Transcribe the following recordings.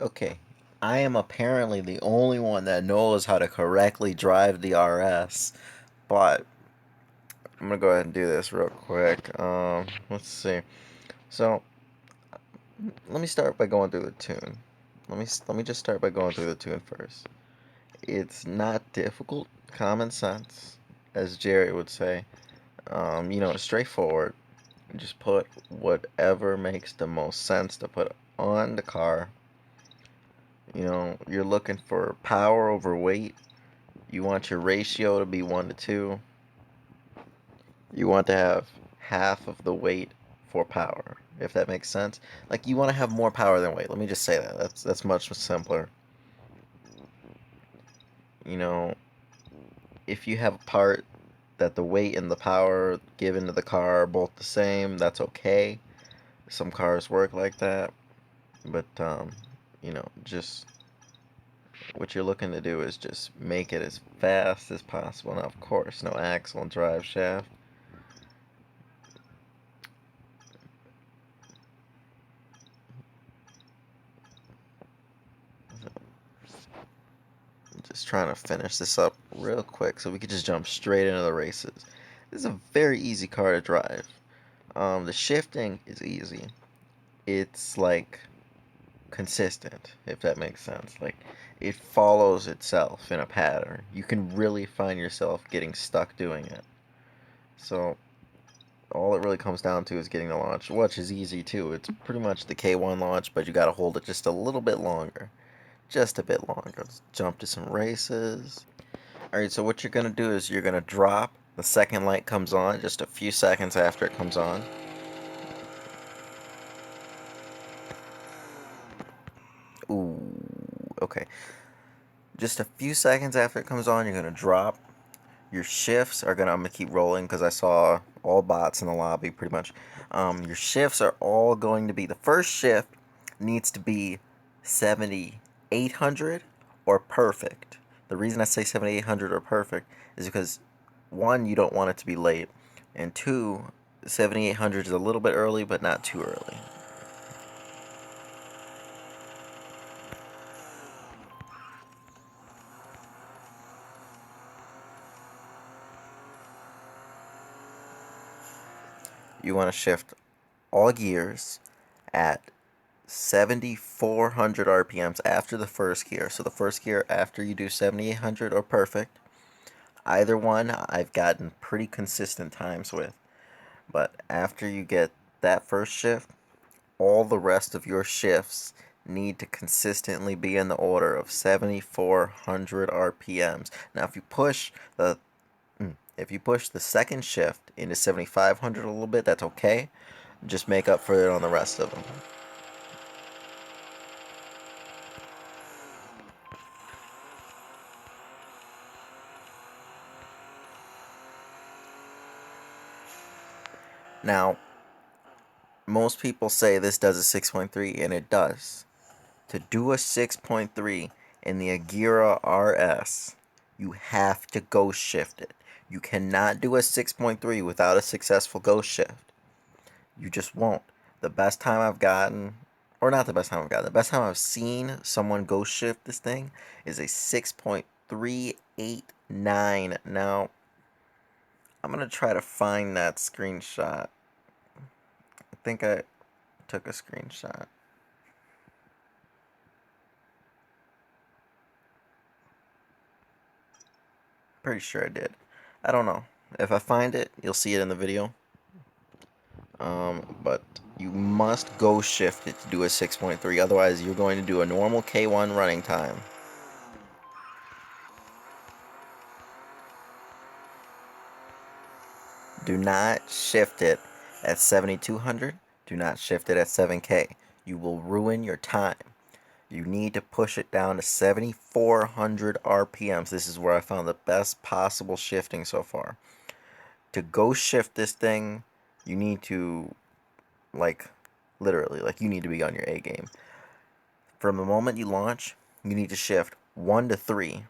Okay, I am apparently the only one that knows how to correctly drive the RS, but I'm gonna go ahead and do this real quick. Let's see. So let me start by going through the tune. Let me just start by going through the tune first. It's not difficult, common sense, as Jerry would say. It's straightforward. Just put whatever makes the most sense to put on the car. You're looking for power over weight. You want your ratio to be 1 to 2. You want to have half of the weight for power, if that makes sense. Like you want to have more power than weight. Let me just say that. That's much simpler. You know, if you have a part that the weight and the power given to the car are both the same, that's okay. Some cars work like that, but just what you're looking to do is just make it as fast as possible. Now, of course, no axle and drive shaft. Just trying to finish this up real quick so we could just jump straight into the races. This is a very easy car to drive. The shifting is easy. It's like consistent, if that makes sense. Like it follows itself in a pattern. You can really find yourself getting stuck doing it. So all it really comes down to is getting the launch, which is easy too. It's pretty much the K1 launch, but you gotta hold it just a little bit longer. Just a bit longer. Let's jump to some races. Alright, so what you're gonna do is you're gonna drop. The second light comes on just a few seconds after it comes on. Ooh, okay. Just a few seconds after it comes on, you're gonna drop. Your shifts are gonna. I'm gonna keep rolling because I saw all bots in the lobby pretty much. Your shifts are all going to be. The first shift needs to be 7,800 or perfect. The reason I say 7,800 or perfect is because one, you don't want it to be late, and two, 7,800 is a little bit early, but not too early. You want to shift all gears at 7,400 RPMs after the first gear. So the first gear after you do 7,800 or perfect. Either one I've gotten pretty consistent times with. But after you get that first shift, all the rest of your shifts need to consistently be in the order of 7,400 RPMs. Now if you push the second shift into 7,500 a little bit, that's okay. Just make up for it on the rest of them. Now, most people say this does a 6.3, and it does. To do a 6.3 in the Agera RS, you have to ghost shift it. You cannot do a 6.3 without a successful ghost shift. You just won't. The best time I've gotten, or not the best time I've gotten, the best time I've seen someone ghost shift this thing is a 6.389. Now, I'm going to try to find that screenshot. I think I took a screenshot. Pretty sure I did. I don't know. If I find it, you'll see it in the video. But you must go shift it to do a 6.3. Otherwise, you're going to do a normal K1 running time. Do not shift it at 7,200. Do not shift it at 7K. You will ruin your time. You need to push it down to 7,400 RPMs. This is where I found the best possible shifting so far. To go shift this thing, you need to, like, literally, like, you need to be on your A game. From the moment you launch, you need to shift 1 to 3.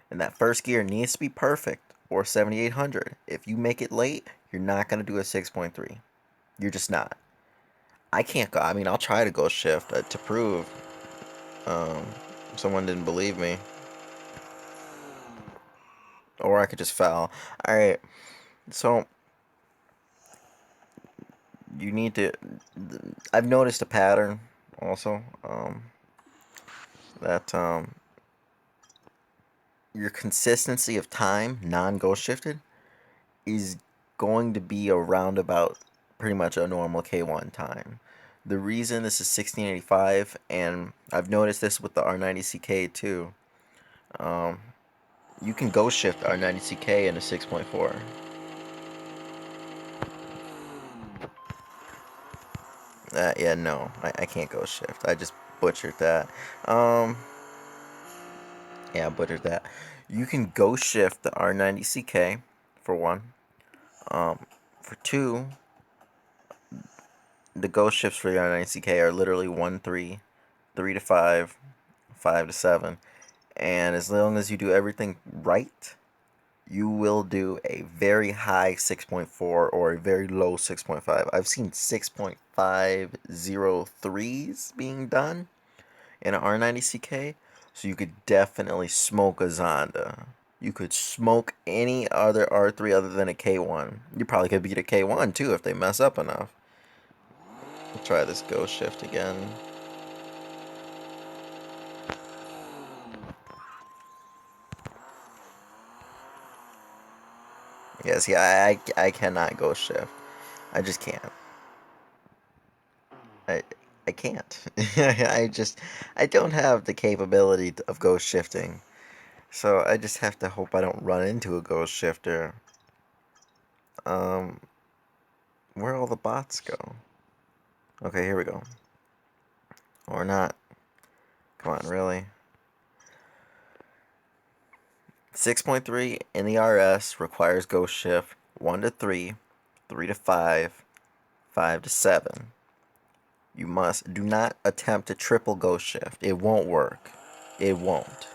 And that first gear needs to be perfect, or 7,800. If you make it late, you're not going to do a 6.3. You're just not. I can't go. I mean, I'll try to go shift to prove. Um, someone didn't believe me. Or I could just foul. Alright, so you need to. I've noticed a pattern also. That your consistency of time, non ghost shifted, is going to be around about pretty much a normal K1 time. The reason this is 1685, and I've noticed this with the R90CK too, um, you can ghost shift R90CK into 6.4. Yeah, no, I can't ghost shift. I just butchered that. Um, yeah, I butchered that. You can ghost shift the R90CK for one. Um, for two, the ghost shifts for the R90CK are literally 1 3, 3 to 5, 5 to 7. And as long as you do everything right, you will do a very high 6.4 or a very low 6.5. I've seen 6.503s being done in an R90CK, so you could definitely smoke a Zonda. You could smoke any other R3 other than a K1. You probably could beat a K1 too if they mess up enough. We'll try this ghost shift again. Yes, yeah, I cannot ghost shift. I just can't. I I can't. I don't have the capability of ghost shifting. So I just have to hope I don't run into a ghost shifter. Um, where all the bots go? Okay, here we go. Or not. Come on, really? 6.3 in the RS requires ghost shift 1 to 3, 3 to 5, 5 to 7. You must do not attempt to triple ghost shift. It won't work. It won't.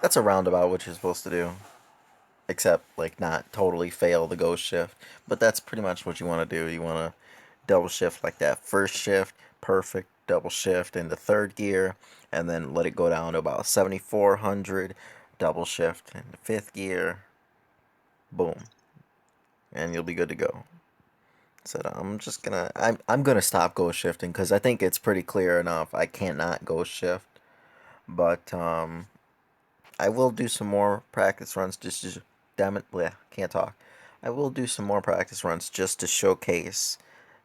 That's a roundabout what you're supposed to do. Except, like, not totally fail the ghost shift. But that's pretty much what you want to do. You want to double shift like that first shift, perfect, double shift in the third gear, and then let it go down to about 7,400, double shift in the fifth gear, boom, and you'll be good to go. So I'm gonna stop ghost shifting because I think it's pretty clear enough. I cannot ghost shift, but I will do some more practice runs just to bleh, can't talk. I will do some more practice runs just to showcase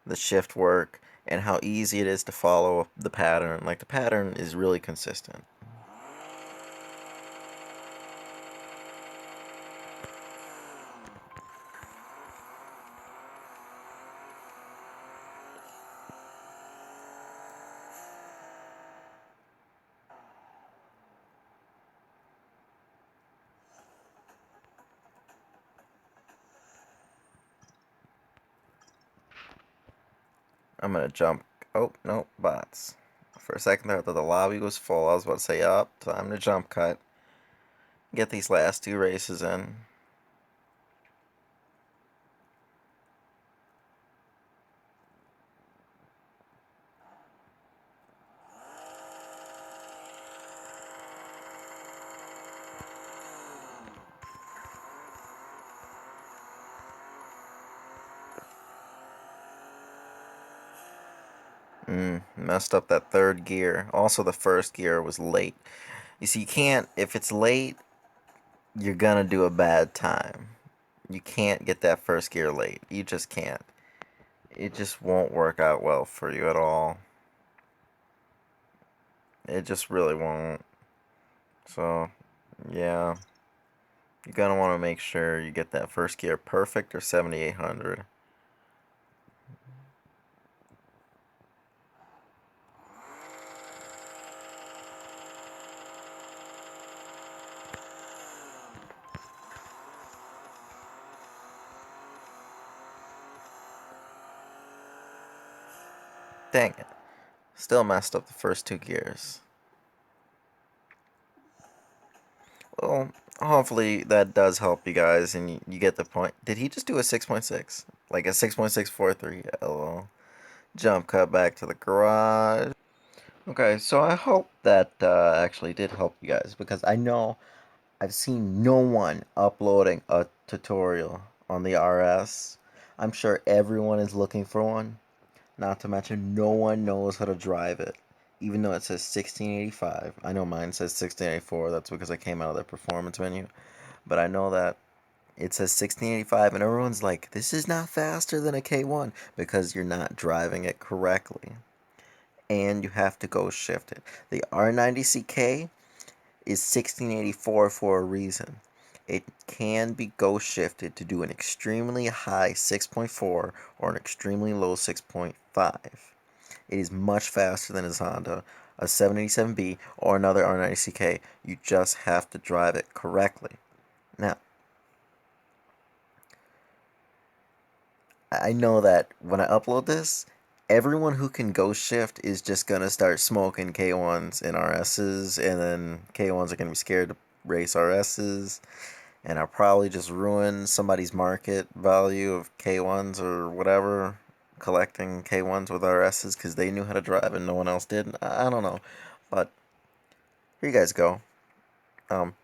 the shift work and how easy it is to follow the pattern. Like the pattern is really consistent. I'm gonna jump. Oh no, bots. For a second there, I thought the lobby was full. I was about to say, up, time to jump cut. Get these last two races in. Messed up that third gear. Also, the first gear was late. You see, you can't, if it's late, you're gonna do a bad time. You can't get that first gear late. You just can't. It just won't work out well for you at all. It just really won't. So, yeah. You're gonna want to make sure you get that first gear perfect or 7,800. Dang it. Still messed up the first two gears. Well, hopefully that does help you guys and you get the point. Did he just do a 6.6? Like a 6.643? LOL. Jump cut back to the garage. Okay, so I hope that actually did help you guys because I know I've seen no one uploading a tutorial on the RS. I'm sure everyone is looking for one. Not to mention, no one knows how to drive it. Even though it says 1685. I know mine says 1684. That's because I came out of the performance menu. But I know that it says 1685, and everyone's like, this is not faster than a K1 because you're not driving it correctly. And you have to go shift it. The R90CK is 1684 for a reason. It can be ghost shifted to do an extremely high 6.4 or an extremely low 6.5. It is much faster than his Honda, a 787B, or another R90CK. You just have to drive it correctly. Now, I know that when I upload this, everyone who can ghost shift is just gonna start smoking K1s and RSs, and then K1s are gonna be scared to race RSs, and I'll probably just ruin somebody's market value of K1s or whatever, collecting K1s with RSs because they knew how to drive and no one else did. I don't know, but here you guys go. Um,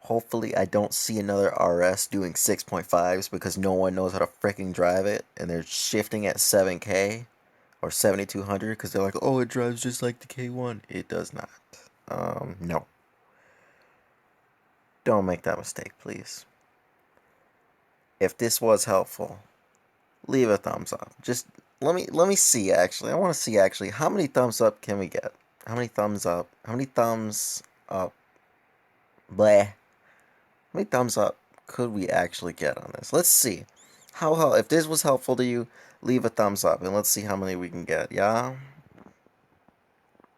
Hopefully, I don't see another RS doing 6.5s because no one knows how to freaking drive it and they're shifting at 7K or 7200 because they're like, oh, it drives just like the K1. It does not. No. Don't make that mistake, please. If this was helpful, leave a thumbs up. Just let me see actually. I want to see actually how many thumbs up can we get? How many thumbs up? How many thumbs up? Bleh. How many thumbs up could we actually get on this? Let's see. If this was helpful to you, leave a thumbs up and let's see how many we can get. Yeah.